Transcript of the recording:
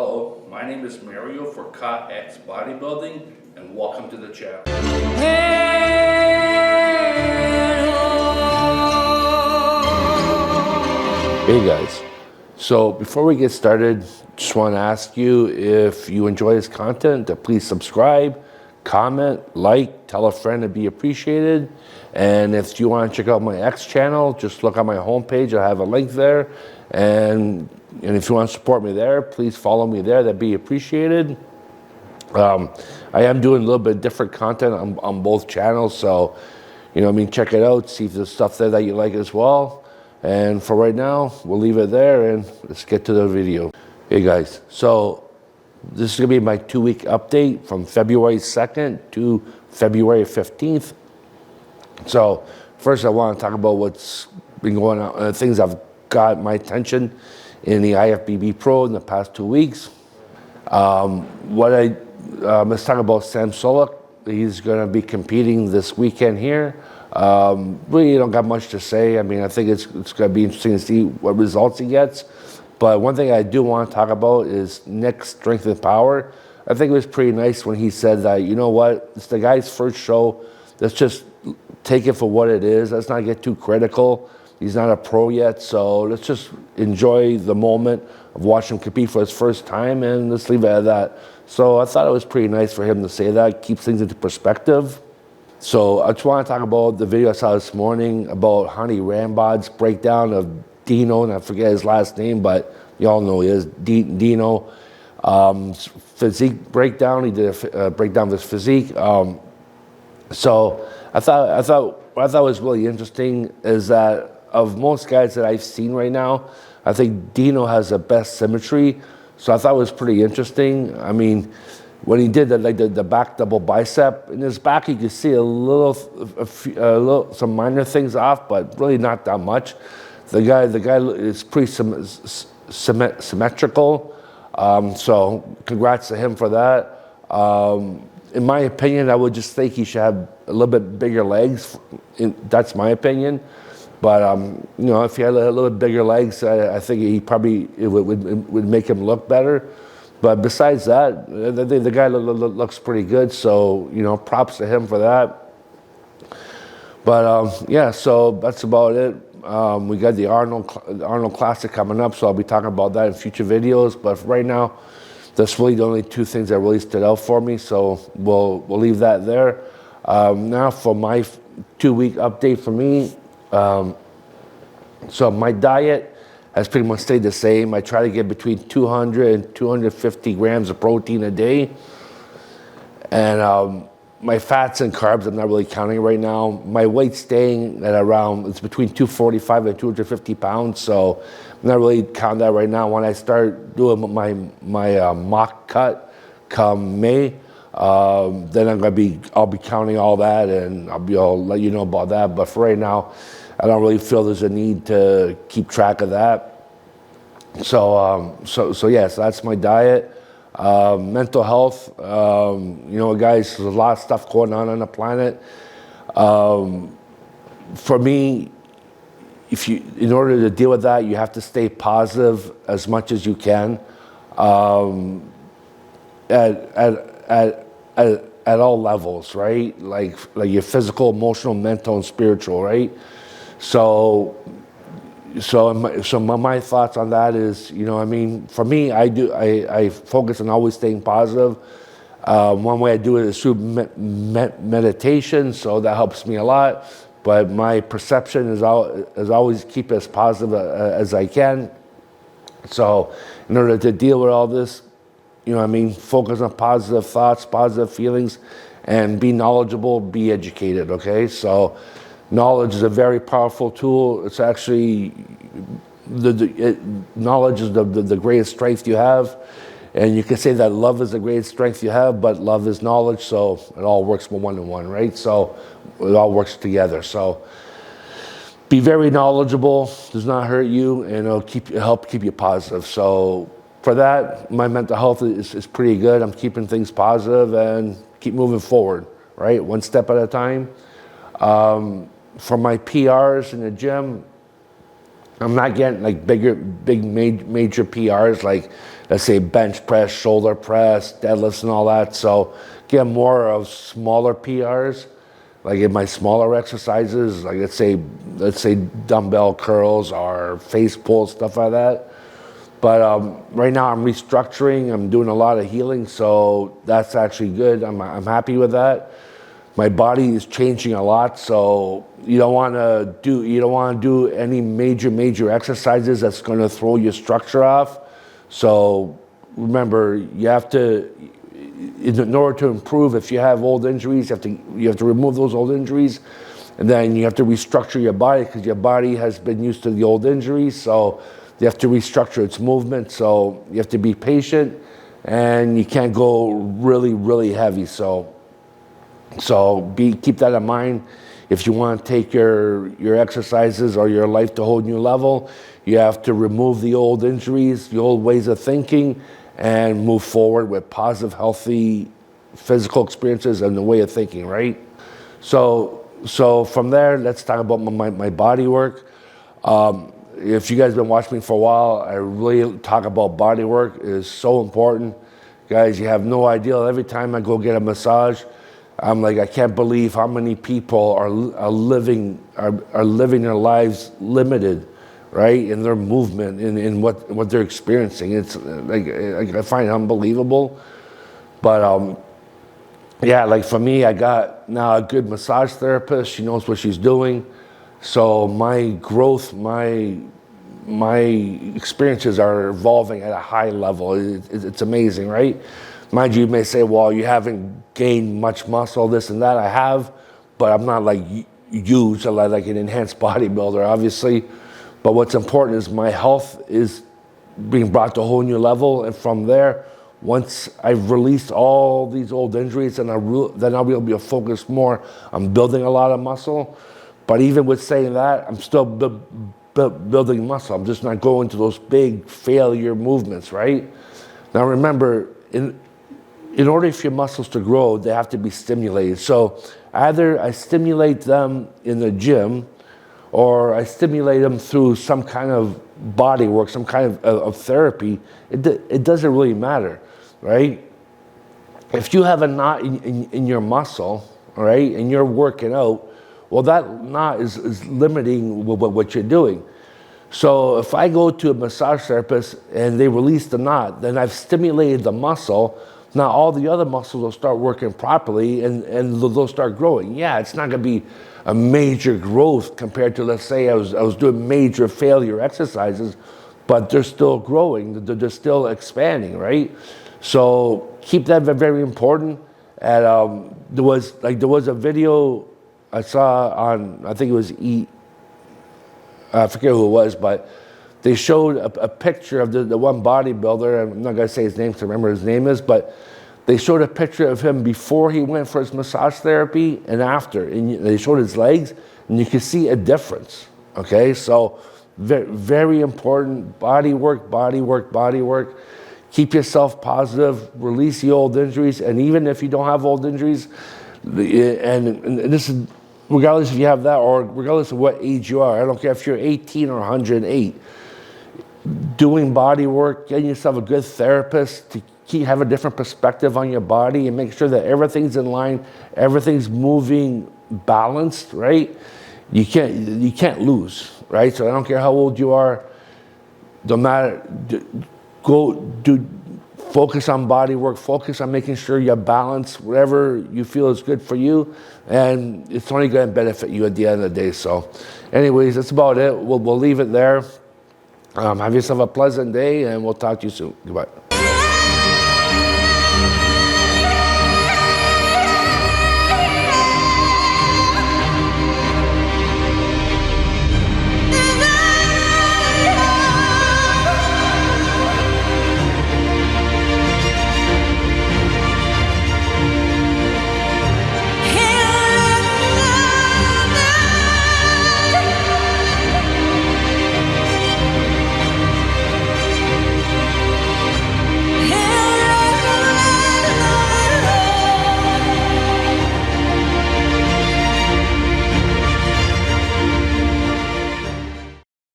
Hello, my name is Mario for X Bodybuilding, and welcome to the channel. Hey guys, so before we get started, just want to ask you if you enjoy this content to please subscribe, comment, like, tell a friend, to be appreciated. And if you want to check out my X channel, just look on my homepage. I have a link there. And if you want to support me there, please follow me there. That'd be appreciated. I am doing a little bit different content on both channels, so check it out, see if there's stuff there that you like as well. And for right now, we'll leave it there and let's get to the video. Hey guys, so this is gonna be my 2-week update from February 2nd to February 15th. So first I want to talk about what's been going on, things that have got my attention in the IFBB Pro in the past 2 weeks. Let's talk about Sam Sulek. He's going to be competing this weekend here. Really don't got much to say. I mean, I think it's going to be interesting to see what results he gets. But one thing I do want to talk about is Nick's Strength and Power. I think it was pretty nice when he said that, you know what, it's the guy's first show. Let's just take it for what it is. Let's not get too critical. He's not a pro yet, so let's just enjoy the moment of watching him compete for his first time, and let's leave it at that. So I thought it was pretty nice for him to say that, keeps things into perspective. So I just want to talk about the video I saw this morning about Hani Rambod's breakdown of Dino, and I forget his last name, but you all know who he is, Dino. Physique breakdown, he did a breakdown of his physique. So I thought what I thought was really interesting is that of most guys that I've seen right now, I think Dino has the best symmetry. So I thought it was pretty interesting. I mean, when he did the back double bicep in his back, you could see a little, some minor things off, but really not that much. The guy is pretty symmetrical. So congrats to him for that. In my opinion, I would just think he should have a little bit bigger legs. That's my opinion. But if he had a little bit bigger legs, I think it would make him look better. But besides that, the guy looks pretty good. So props to him for that. But yeah, so that's about it. We got the Arnold Classic coming up, so I'll be talking about that in future videos. But right now, that's really the only two things that really stood out for me. So we'll leave that there. Now for my 2-week update for me. So my diet has pretty much stayed the same. I try to get between 200 and 250 grams of protein a day. And my fats and carbs, I'm not really counting right now. My weight's staying at around, it's between 245 and 250 pounds. So I'm not really counting that right now. When I start doing my mock cut come May, then I'll be counting all that, and I'll let you know about that. But for right now, I don't really feel there's a need to keep track of that. So yes, that's my diet. Mental health, guys, there's a lot of stuff going on the planet. For me, in order to deal with that, you have to stay positive as much as you can. At all levels, right? Like your physical, emotional, mental, and spiritual, right? So my thoughts on that is, for me, I focus on always staying positive. One way I do it is through meditation, so that helps me a lot. But my perception is always keep as positive as I can. So in order to deal with all this, focus on positive thoughts, positive feelings, and be knowledgeable, be educated, okay? So knowledge is a very powerful tool. It's actually, knowledge is the greatest strength you have. And you can say that love is the greatest strength you have, but love is knowledge, so it all works one-to-one, right? So it all works together. So be very knowledgeable, does not hurt you, and it'll help keep you positive. So for that, my mental health is pretty good. I'm keeping things positive and keep moving forward, right? One step at a time. For my PRs in the gym, I'm not getting like big major PRs like let's say bench press, shoulder press, deadlifts and all that. So get more of smaller PRs, like in my smaller exercises, like let's say dumbbell curls or face pulls, stuff like that. But right now I'm restructuring, I'm doing a lot of healing, so that's actually good. I'm happy with that. My body is changing a lot, so you don't want to do any major exercises that's going to throw your structure off. So remember, you have to, in order to improve, if you have old injuries, you have to remove those old injuries, and then you have to restructure your body because your body has been used to the old injuries. So you have to restructure its movement. So you have to be patient, and you can't go really heavy. So keep that in mind. If you want to take your exercises or your life to a whole new level, you have to remove the old injuries, the old ways of thinking, and move forward with positive, healthy physical experiences and the way of thinking, right? So from there, let's talk about my body work. If you guys have been watching me for a while, I really talk about body work. It is so important. Guys, you have no idea. Every time I go get a massage, I'm like, I can't believe how many people are living their lives limited, right? In their movement, in what they're experiencing. It's like I find it unbelievable. But yeah, like for me, I got now a good massage therapist. She knows what she's doing. So my growth, my experiences are evolving at a high level. It's amazing, right? Mind you may say, well, you haven't gained much muscle, this and that. I have, but I'm not like huge, like an enhanced bodybuilder, obviously. But what's important is my health is being brought to a whole new level. And from there, once I've released all these old injuries, then I'll be able to focus more on building a lot of muscle. But even with saying that, I'm still building muscle. I'm just not going to those big failure movements, right? Now remember, in order for your muscles to grow, they have to be stimulated. So either I stimulate them in the gym, or I stimulate them through some kind of body work, some kind of therapy. It doesn't really matter, right? If you have a knot in your muscle, all right, and you're working out, well, that knot is limiting what you're doing. So if I go to a massage therapist and they release the knot, then I've stimulated the muscle. Now all the other muscles will start working properly and they'll start growing. Yeah, it's not going to be a major growth compared to, let's say I was doing major failure exercises, but they're still growing. They're still expanding, right? So keep that very important. And there was a video I saw on, I think it was I forget who it was, but they showed a picture of the one bodybuilder. I'm not going to say his name because I remember his name is, but they showed a picture of him before he went for his massage therapy and after. And they showed his legs, and you can see a difference, okay? So very, very important, body work. Keep yourself positive, release the old injuries, and even if you don't have old injuries, and this is regardless if you have that or regardless of what age you are. I don't care if you're 18 or 108. Doing body work, getting yourself a good therapist to have a different perspective on your body and make sure that everything's in line, everything's moving balanced, right? You can't lose, right? So I don't care how old you are, no matter, focus on body work, focus on making sure you're balanced, whatever you feel is good for you, and it's only going to benefit you at the end of the day. So anyways, that's about it. We'll leave it there. Have yourself a pleasant day, and we'll talk to you soon. Goodbye.